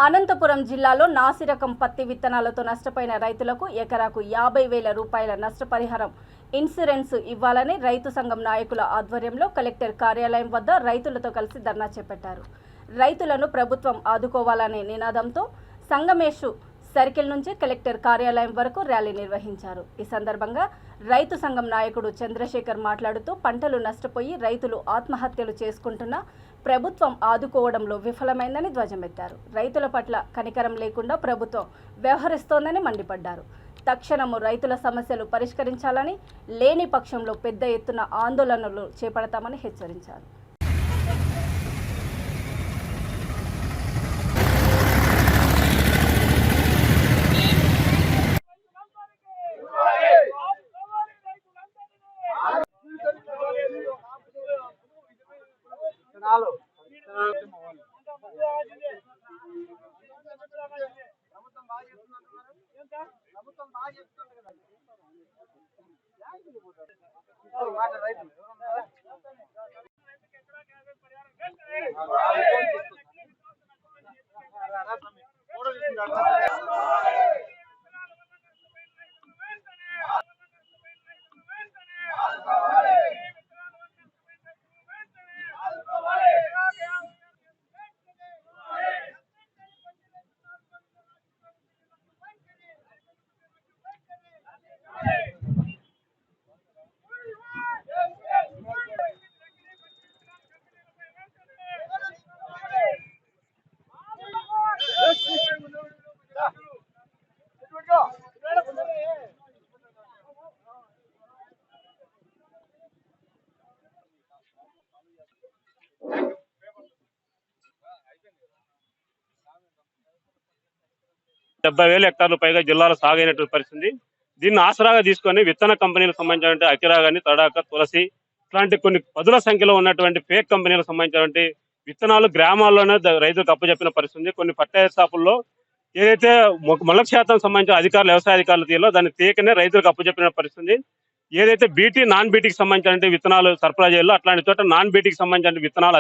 అనంతపురం జిల్లాలో నాసి రకం పత్తి విత్తనాలతో నష్టపోయిన రైతులకు ఎకరాకు 50,000 రూపాయల నష్టపరిహారం ఇన్సూరెన్స్ ఇవ్వాలని రైతు సంఘం నాయకుల ఆధ్వర్యంలో కలెక్టర్ కార్యాలయం వద్ద రైతులతో కలిసి ధర్నా చేపట్టారు. రైతులను ప్రభుత్వం ఆదుకోవాలనే నినాదంతో సంగమేషు సర్కిల్ నుంచి కలెక్టర్ కార్యాలయం వరకు ర్యాలీ నిర్వహించారు. ఈ సందర్భంగా రైతు సంఘం నాయకుడు చంద్రశేఖర్ మాట్లాడుతూ పంటలు నష్టపోయి రైతులు ఆత్మహత్యలు చేసుకుంటున్న ప్రభుత్వం ఆదుకోవడంలో విఫలమైందని ధ్వజమెత్తారు. రైతుల పట్ల కనికరం లేకుండా ప్రభుత్వం వ్యవహరిస్తోందని మండిపడ్డారు. తక్షణము రైతుల సమస్యలు పరిష్కరించాలని, లేని పక్షంలో పెద్ద ఎత్తున ఆందోళనలు చేపడతామని హెచ్చరించారు. హెక్టార్లు పైగా జిల్లాలో సాగైనటువంటి పరిస్థితి. దీన్ని ఆసరాగా తీసుకొని విత్తన కంపెనీలకు సంబంధించినటువంటి అకిరా గాని, తడాక, తులసి ఇట్లాంటి కొన్ని పదుల సంఖ్యలో ఉన్నటువంటి ఫేక్ కంపెనీలకు సంబంధించినటువంటి విత్తనాలు గ్రామాల్లోనే రైతులకు అప్పచెప్పిన పరిస్థితి. కొన్ని పట్టాయ షాపుల్లో ఏదైతే మొలక శాతం సంబంధించిన అధికారులు, వ్యవసాయ అధికారులు తీయాలో దాన్ని తీయకనే రైతులకు అప్పచెప్పిన పరిస్థితి. ఏదైతే బీటీ, నాన్ బీటీకి సంబంధించిన విత్తనాలు సరఫరా చేయాలో అట్లాంటి చోట నాన్ బీటీకి సంబంధించిన విత్తనాలు